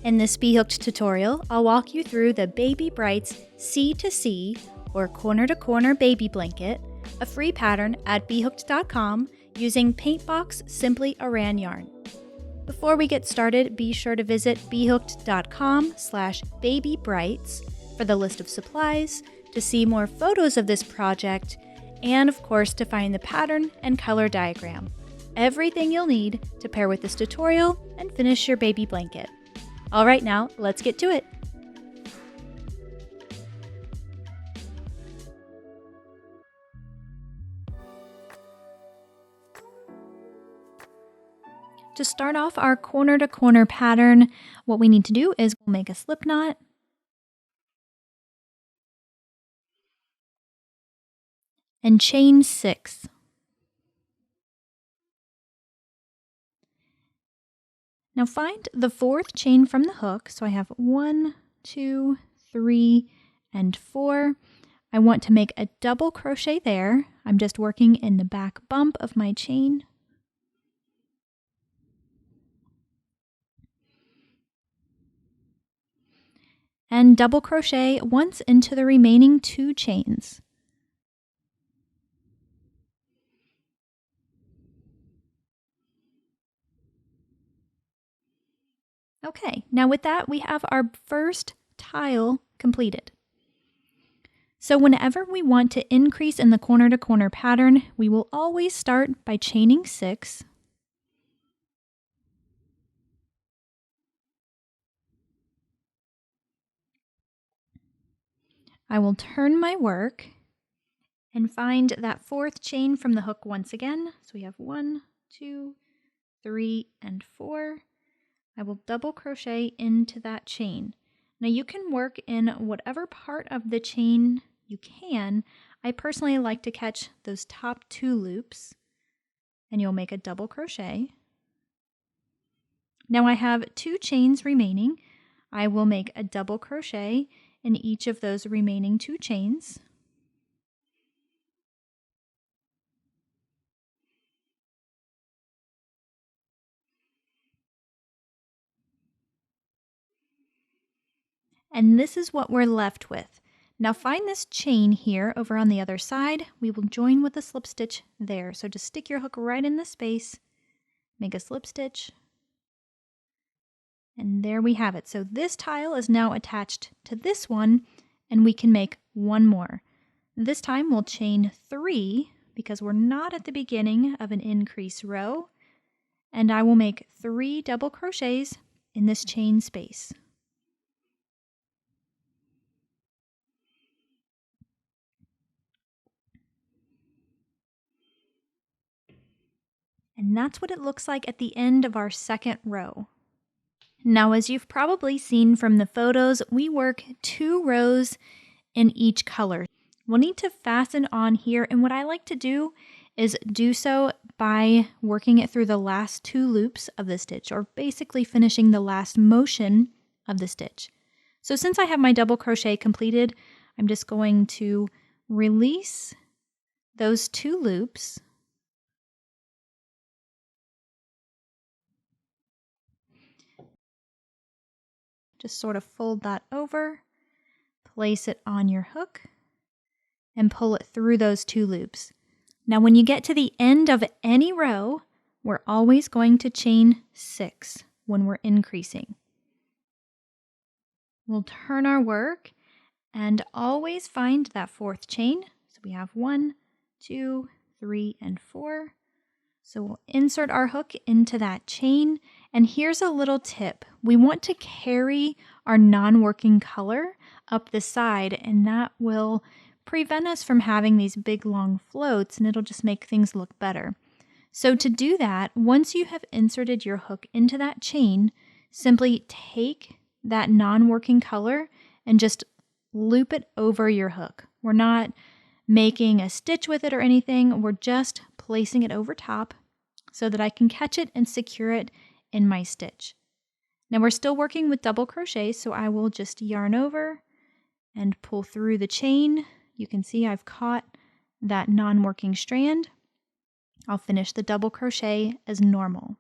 In this B.Hooked tutorial, I'll walk you through the Baby Brights C2C or corner to corner baby blanket, a free pattern at BHooked.com using Paintbox Simply Aran yarn. Before we get started, be sure to visit bhooked.com/babybrights for the list of supplies, to see more photos of this project, and of course to find the pattern and color diagram. Everything you'll need to pair with this tutorial and finish your baby blanket. All right, now let's get to it. To start off our corner to corner pattern, what we need to do is make a slip knot. And chain 6. Now find the 4th chain from the hook. So I have 1, 2, 3, and 4. I want to make a double crochet there. I'm just working in the back bump of my chain. And double crochet once into the remaining 2 chains. Okay, now with that, we have our first tile completed. So whenever we want to increase in the corner to corner pattern, we will always start by chaining 6. I will turn my work and find that 4th chain from the hook once again. So we have 1, 2, 3, and 4. I will double crochet into that chain. Now you can work in whatever part of the chain you can. I personally like to catch those top 2 loops, and you'll make a double crochet. Now I have 2 chains remaining. I will make a double crochet in each of those remaining 2 chains. And this is what we're left with. Now find this chain here over on the other side. We will join with a slip stitch there. So just stick your hook right in the space, make a slip stitch, and there we have it. So this tile is now attached to this one, and we can make one more. This time we'll chain 3 because we're not at the beginning of an increase row, and I will make 3 double crochets in this chain space. And that's what it looks like at the end of our second row. Now, as you've probably seen from the photos, we work 2 rows in each color. We'll need to fasten on here, and what I like to do is do so by working it through the last 2 loops of the stitch, or basically finishing the last motion of the stitch. So since I have my double crochet completed, I'm just going to release those 2 loops. Just sort of fold that over, place it on your hook, and pull it through those 2 loops. Now when you get to the end of any row, we're always going to chain 6 when we're increasing. We'll turn our work and always find that 4th chain. So we have 1, 2, 3, and 4. So we'll insert our hook into that chain, and here's a little tip. We want to carry our non-working color up the side, and that will prevent us from having these big long floats, and it'll just make things look better. So to do that, once you have inserted your hook into that chain, simply take that non-working color and just loop it over your hook. We're not making a stitch with it or anything, we're just placing it over top so that I can catch it and secure it in my stitch. Now we're still working with double crochet, so I will just yarn over and pull through the chain. You can see I've caught that non-working strand. I'll finish the double crochet as normal.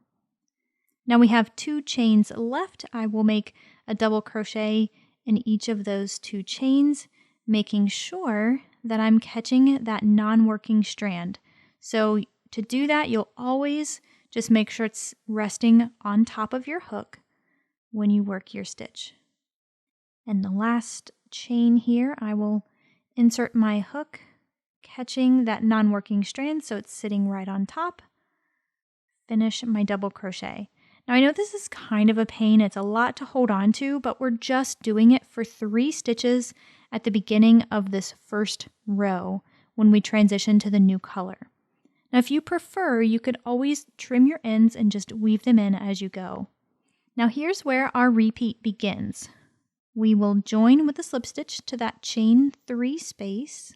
Now we have 2 chains left. I will make a double crochet in each of those 2 chains, making sure that I'm catching that non-working strand. So to do that, you'll always just make sure it's resting on top of your hook when you work your stitch. And the last chain here, I will insert my hook, catching that non-working strand so it's sitting right on top. Finish my double crochet. Now I know this is kind of a pain, it's a lot to hold on to, but we're just doing it for 3 stitches at the beginning of this first row when we transition to the new color. Now if you prefer, you could always trim your ends and just weave them in as you go. Now here's where our repeat begins. We will join with a slip stitch to that chain 3 space,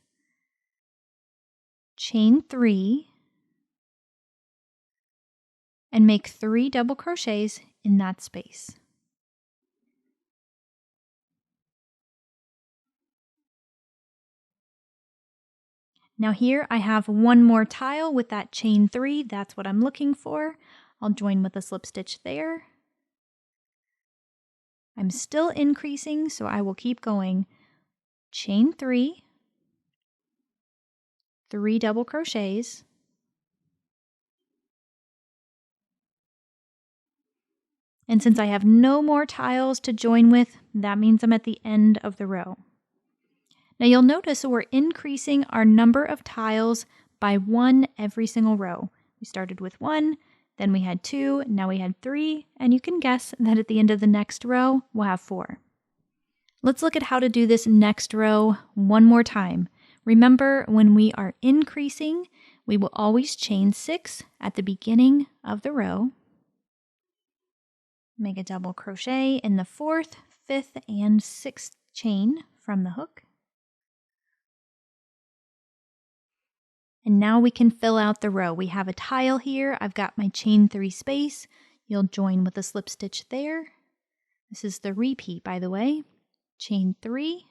chain 3, and make 3 double crochets in that space. Now here I have one more tile with that chain 3, that's what I'm looking for. I'll join with a slip stitch there. I'm still increasing, so I will keep going. Chain 3, 3 double crochets, and since I have no more tiles to join with, that means I'm at the end of the row. Now you'll notice we're increasing our number of tiles by 1 every single row. We started with 1, then we had 2, now we had 3, and you can guess that at the end of the next row, we'll have 4. Let's look at how to do this next row one more time. Remember, when we are increasing, we will always chain 6 at the beginning of the row. Make a double crochet in the 4th, 5th, and 6th chain from the hook. And now we can fill out the row. We have a tile here. I've got my chain 3 space. You'll join with a slip stitch there. This is the repeat, by the way. Chain 3.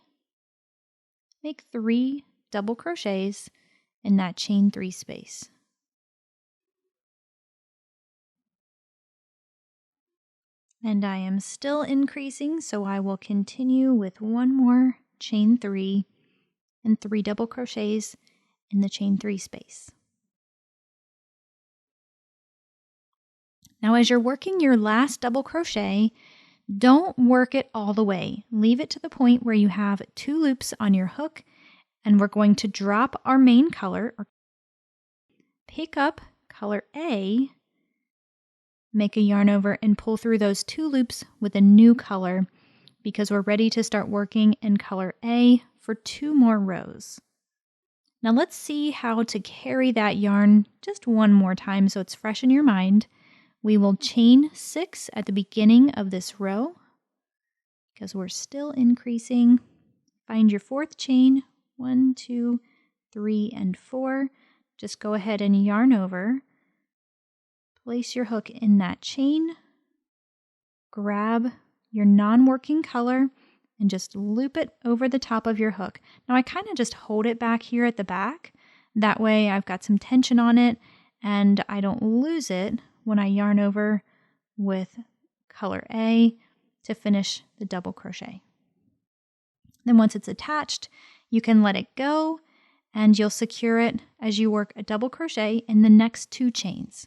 Make 3 double crochets in that chain 3 space. And I am still increasing, so I will continue with one more chain 3 and 3 double crochets in the chain 3 space. Now as you're working your last double crochet, don't work it all the way. Leave it to the point where you have 2 loops on your hook, and we're going to drop our main color, or pick up color A, make a yarn over, and pull through those 2 loops with a new color because we're ready to start working in color A for 2 more rows. Now let's see how to carry that yarn just one more time so it's fresh in your mind. We will chain 6 at the beginning of this row because we're still increasing. Find your 4th chain, 1, 2, 3, and 4. Just go ahead and yarn over. Place your hook in that chain. Grab your non-working color and just loop it over the top of your hook. Now I kind of just hold it back here at the back. That way I've got some tension on it and I don't lose it when I yarn over with color A to finish the double crochet. Then once it's attached, you can let it go and you'll secure it as you work a double crochet in the next 2 chains.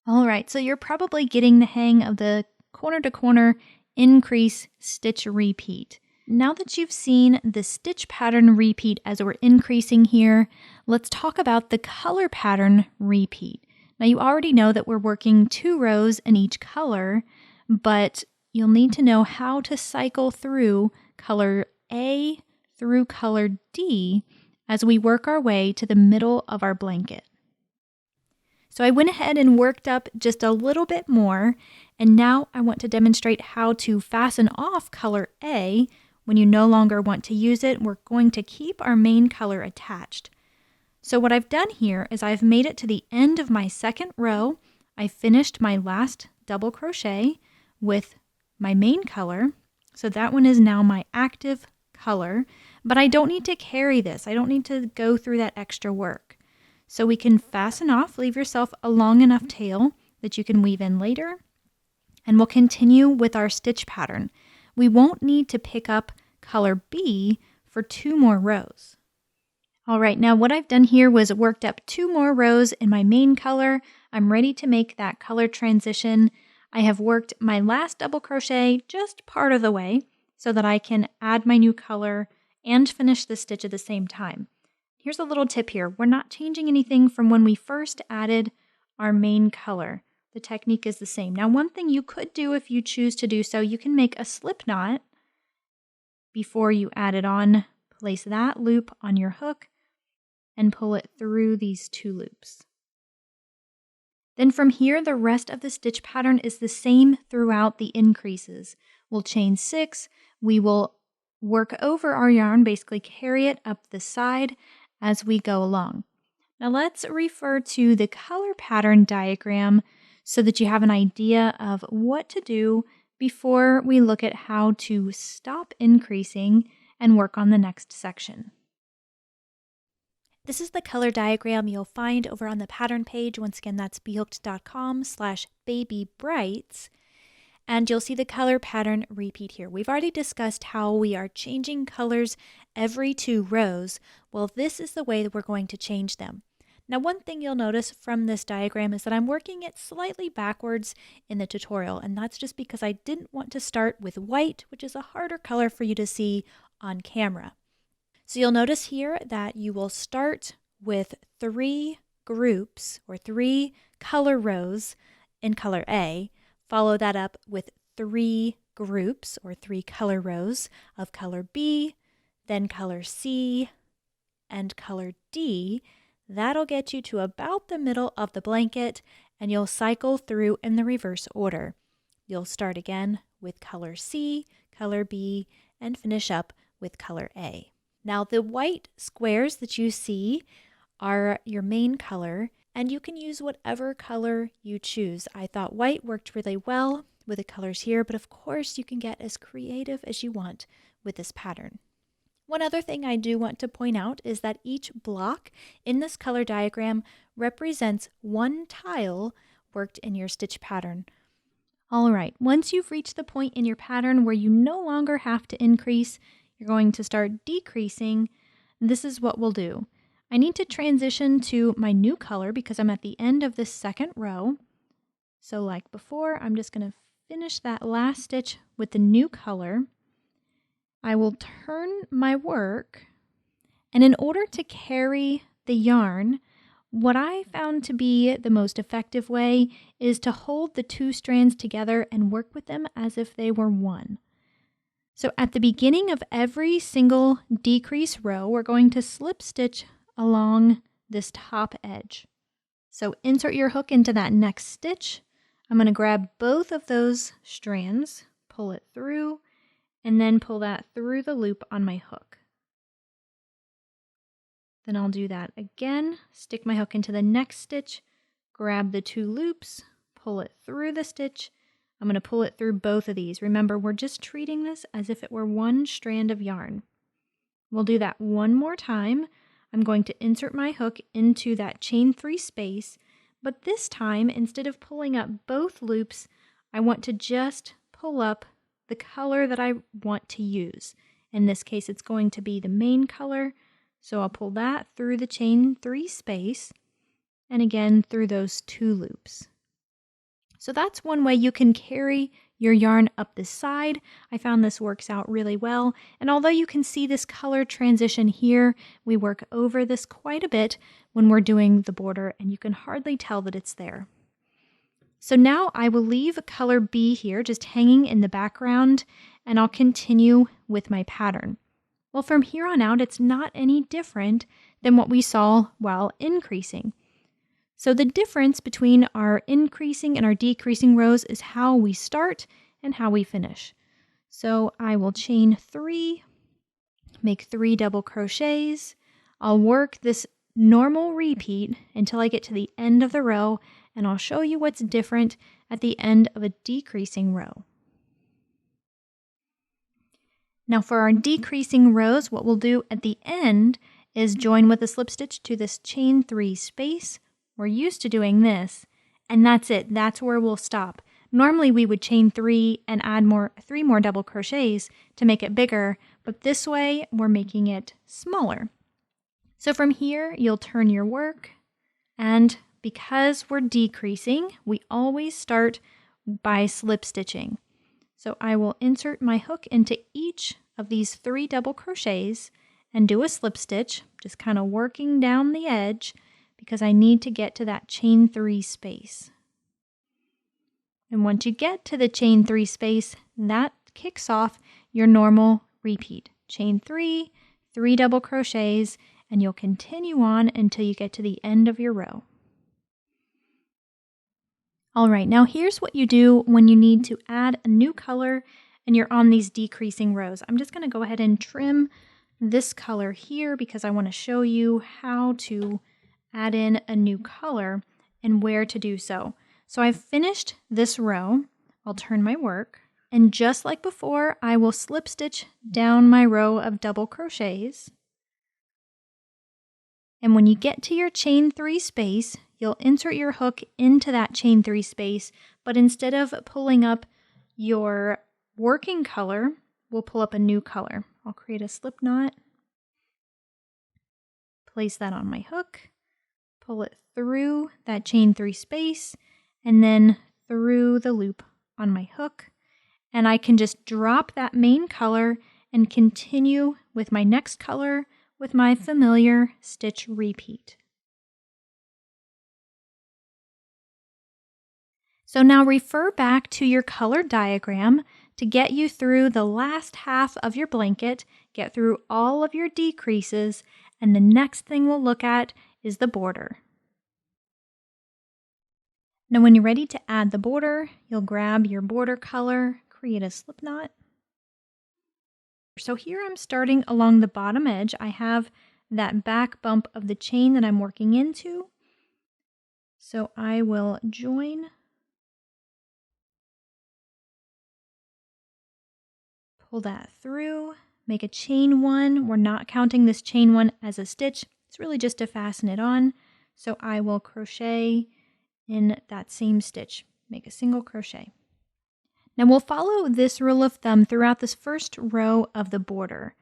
All right, so you're probably getting the hang of the corner to corner increase stitch repeat. Now that you've seen the stitch pattern repeat as we're increasing here, let's talk about the color pattern repeat. Now you already know that we're working 2 rows in each color, but you'll need to know how to cycle through color A through color D as we work our way to the middle of our blanket. So I went ahead and worked up just a little bit more, and now I want to demonstrate how to fasten off color A when you no longer want to use it. We're going to keep our main color attached. So what I've done here is I've made it to the end of my 2nd row. I finished my last double crochet with my main color. So that one is now my active color, but I don't need to carry this. I don't need to go through that extra work. So we can fasten off, leave yourself a long enough tail that you can weave in later. and we'll continue with our stitch pattern. We won't need to pick up color B for 2 more rows. All right, now what I've done here was worked up 2 more rows in my main color. I'm ready to make that color transition. I have worked my last double crochet just part of the way so that I can add my new color and finish the stitch at the same time. Here's a little tip here. We're not changing anything from when we first added our main color. The technique is the same. Now, one thing you could do if you choose to do so, you can make a slip knot before you add it on. Place that loop on your hook and pull it through these 2 loops. Then from here, the rest of the stitch pattern is the same throughout the increases. We'll chain 6, we will work over our yarn, basically carry it up the side as we go along. Now let's refer to the color pattern diagram so that you have an idea of what to do before we look at how to stop increasing and work on the next section. This is the color diagram you'll find over on the pattern page. Once again, that's bhooked.com/babybrights. And you'll see the color pattern repeat here. We've already discussed how we are changing colors every 2 rows. Well, this is the way that we're going to change them. Now, one thing you'll notice from this diagram is that I'm working it slightly backwards in the tutorial, and that's just because I didn't want to start with white, which is a harder color for you to see on camera. So you'll notice here that you will start with 3 groups or 3 color rows in color A, follow that up with 3 groups or 3 color rows of color B, then color C, and color D. That'll get you to about the middle of the blanket, and you'll cycle through in the reverse order. You'll start again with color C, color B, and finish up with color A. Now, the white squares that you see are your main color, and you can use whatever color you choose. I thought white worked really well with the colors here, but of course you can get as creative as you want with this pattern. One other thing I do want to point out is that each block in this color diagram represents 1 tile worked in your stitch pattern. All right, once you've reached the point in your pattern where you no longer have to increase, you're going to start decreasing. This is what we'll do. I need to transition to my new color because I'm at the end of this 2nd row. So like before, I'm just going to finish that last stitch with the new color. I will turn my work, and in order to carry the yarn, what I found to be the most effective way is to hold the 2 strands together and work with them as if they were one. So at the beginning of every single decrease row, we're going to slip stitch along this top edge. So insert your hook into that next stitch. I'm going to grab both of those strands, pull it through, and then pull that through the loop on my hook. Then I'll do that again, stick my hook into the next stitch, grab the 2 loops, pull it through the stitch. I'm going to pull it through both of these. Remember, we're just treating this as if it were 1 strand of yarn. We'll do that one more time. I'm going to insert my hook into that chain 3 space, but this time, instead of pulling up both loops, I want to just pull up the color that I want to use. In this case, it's going to be the main color, so I'll pull that through the chain 3 space, and again through those 2 loops. So that's one way you can carry your yarn up the side. I found this works out really well. And although you can see this color transition here, we work over this quite a bit when we're doing the border, and you can hardly tell that it's there. So now I will leave color B here just hanging in the background, and I'll continue with my pattern. Well, from here on out, it's not any different than what we saw while increasing. So the difference between our increasing and our decreasing rows is how we start and how we finish. So I will chain 3, make 3 double crochets. I'll work this normal repeat until I get to the end of the row, and I'll show you what's different at the end of a decreasing row. Now for our decreasing rows, what we'll do at the end is join with a slip stitch to this chain 3 space. We're used to doing this, and that's it. That's where we'll stop. Normally we would chain 3 and add 3 more double crochets to make it bigger, but this way we're making it smaller. So from here, you'll turn your work, and because we're decreasing, we always start by slip stitching. So I will insert my hook into each of these 3 double crochets and do a slip stitch, just kind of working down the edge because I need to get to that chain 3 space. And once you get to the chain 3 space, that kicks off your normal repeat. Chain 3, 3 double crochets, and you'll continue on until you get to the end of your row. All right, now here's what you do when you need to add a new color and you're on these decreasing rows. I'm just going to go ahead and trim this color here because I want to show you how to add in a new color and where to do so. So I've finished this row. I'll turn my work, and just like before, I will slip stitch down my row of double crochets. And when you get to your chain 3 space, you'll insert your hook into that chain 3 space, but instead of pulling up your working color, we'll pull up a new color. I'll create a slip knot, place that on my hook, pull it through that chain 3 space, and then through the loop on my hook. And I can just drop that main color and continue with my next color with my familiar stitch repeat. So now refer back to your color diagram to get you through the last half of your blanket, get through all of your decreases, and the next thing we'll look at is the border. Now when you're ready to add the border, you'll grab your border color, create a slip knot. So here I'm starting along the bottom edge. I have that back bump of the chain that I'm working into. So I will join, pull that through, make a chain 1. We're not counting this chain 1 as a stitch. It's really just to fasten it on. So I will crochet in that same stitch, make a single crochet. Now we'll follow this rule of thumb throughout this first row of the border.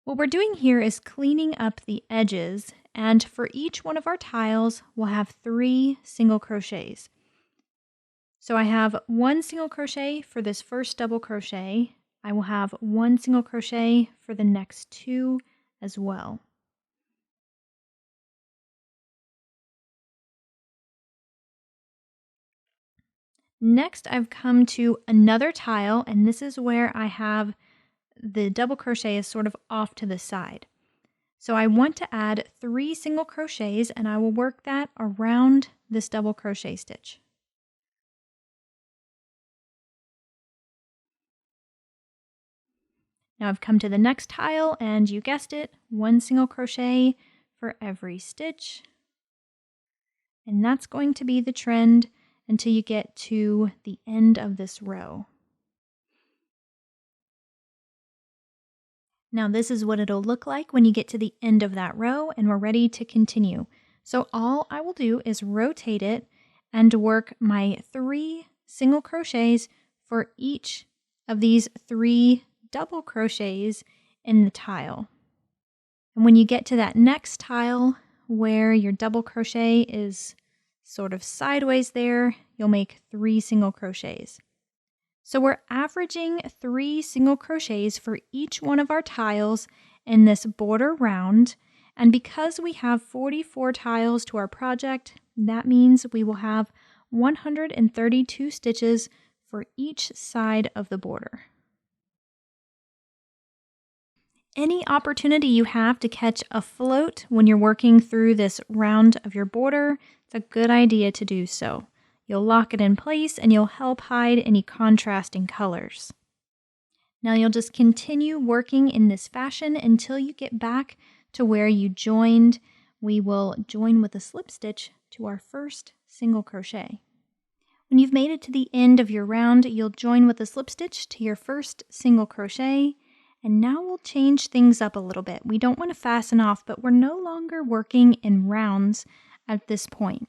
What we're doing here is cleaning up the edges, and for each one of our tiles, we'll have 3 single crochets. So I have 1 single crochet for this first double crochet. I will have 1 single crochet for the next 2 as well. Next, I've come to another tile, and this is where I have the double crochet is sort of off to the side. So I want to add 3 single crochets, and I will work that around this double crochet stitch. Now I've come to the next tile, and you guessed it, 1 single crochet for every stitch. And that's going to be the trend until you get to the end of this row. Now this is what it'll look like when you get to the end of that row and we're ready to continue. So all I will do is rotate it and work my 3 single crochets for each of these 3 double crochets in the tile. And when you get to that next tile where your double crochet is sort of sideways there, you'll make 3 single crochets. So we're averaging 3 single crochets for each one of our tiles in this border round, and because we have 44 tiles to our project, that means we will have 132 stitches for each side of the border. Any opportunity you have to catch a float when you're working through this round of your border, it's a good idea to do so. You'll lock it in place and you'll help hide any contrasting colors. Now you'll just continue working in this fashion until you get back to where you joined. We will join with a slip stitch to our first single crochet. When you've made it to the end of your round, you'll join with a slip stitch to your first single crochet. And now we'll change things up a little bit. We don't want to fasten off, but we're no longer working in rounds at this point.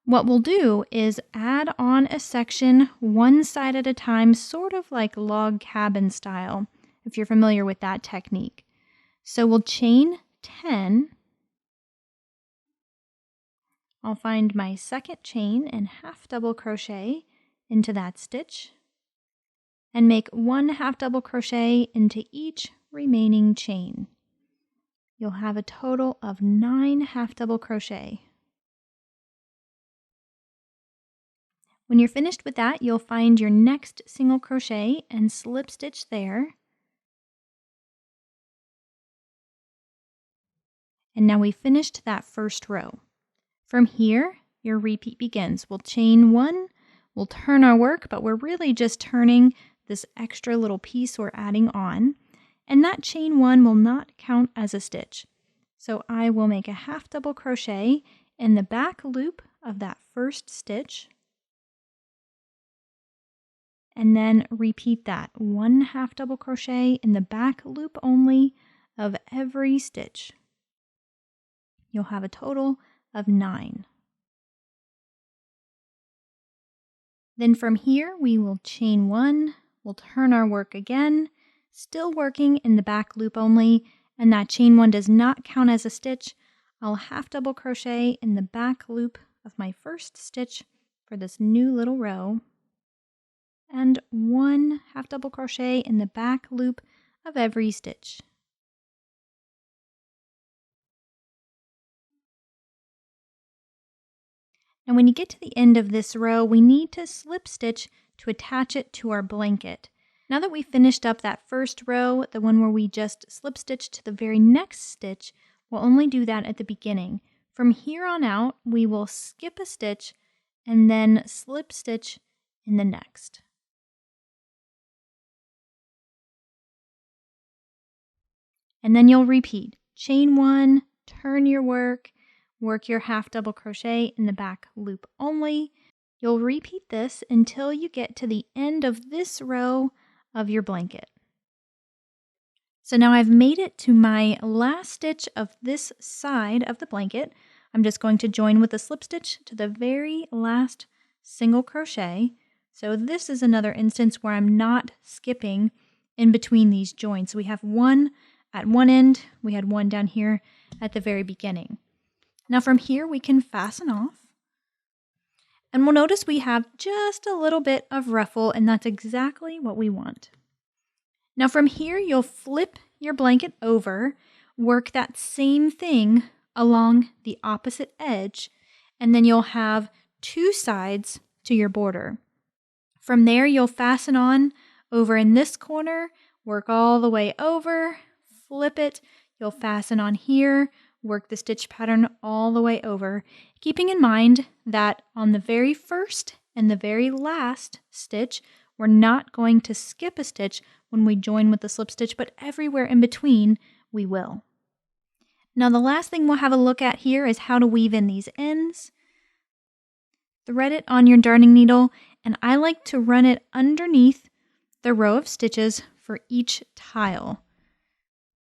What we'll do is add on a section one side at a time, sort of like log cabin style, if you're familiar with that technique. So we'll chain 10. I'll find my second chain and half double crochet into that stitch and make 1 half double crochet into each remaining chain. You'll have a total of 9 half double crochet. When you're finished with that, you'll find your next single crochet and slip stitch there. And now we finished that first row. From here, your repeat begins. We'll chain 1, we'll turn our work, but we're really just turning this extra little piece we're adding on. And that chain 1 will not count as a stitch. So I will make a half double crochet in the back loop of that first stitch. And then repeat that 1 half double crochet in the back loop only of every stitch. You'll have a total of 9. Then from here we will chain 1, we'll turn our work again, still working in the back loop only, and that chain 1 does not count as a stitch. I'll half double crochet in the back loop of my first stitch for this new little row, and 1 half double crochet in the back loop of every stitch. And when you get to the end of this row, we need to slip stitch to attach it to our blanket. Now that we finished up that first row, the one where we just slip stitched to the very next stitch, we'll only do that at the beginning. From here on out, we will skip a stitch and then slip stitch in the next. And then you'll repeat. Chain 1, turn your work, work your half double crochet in the back loop only. You'll repeat this until you get to the end of this row of your blanket. So now I've made it to my last stitch of this side of the blanket. I'm just going to join with a slip stitch to the very last single crochet. So this is another instance where I'm not skipping in between these joins. So we have 1 at one end, we had 1 down here at the very beginning. Now from here we can fasten off. And we'll notice we have just a little bit of ruffle, and that's exactly what we want. Now from here you'll flip your blanket over, work that same thing along the opposite edge, and then you'll have 2 sides to your border. From there you'll fasten on over in this corner, work all the way over, flip it, you'll fasten on here, work the stitch pattern all the way over, keeping in mind that on the very first and the very last stitch, we're not going to skip a stitch when we join with the slip stitch, but everywhere in between we will. Now the last thing we'll have a look at here is how to weave in these ends. Thread it on your darning needle, and I like to run it underneath the row of stitches for each tile.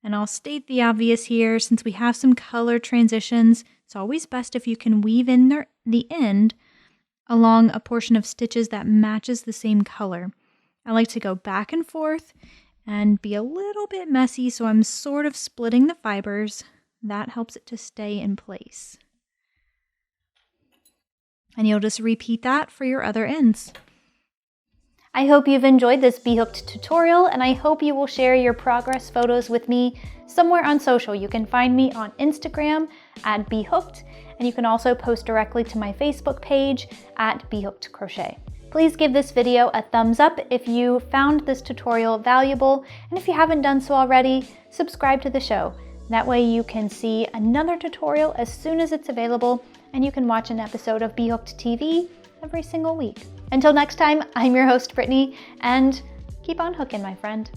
And I'll state the obvious here, since we have some color transitions, it's always best if you can weave in the end along a portion of stitches that matches the same color. I like to go back and forth and be a little bit messy, so I'm sort of splitting the fibers. That helps it to stay in place. And you'll just repeat that for your other ends. I hope you've enjoyed this B.Hooked tutorial, and I hope you will share your progress photos with me somewhere on social. You can find me on Instagram at B.Hooked, and you can also post directly to my Facebook page at B.Hooked Crochet. Please give this video a thumbs up if you found this tutorial valuable, and if you haven't done so already, subscribe to the show. That way you can see another tutorial as soon as it's available, and you can watch an episode of B.Hooked TV every single week. Until next time, I'm your host, Brittany, and keep on hooking, my friend.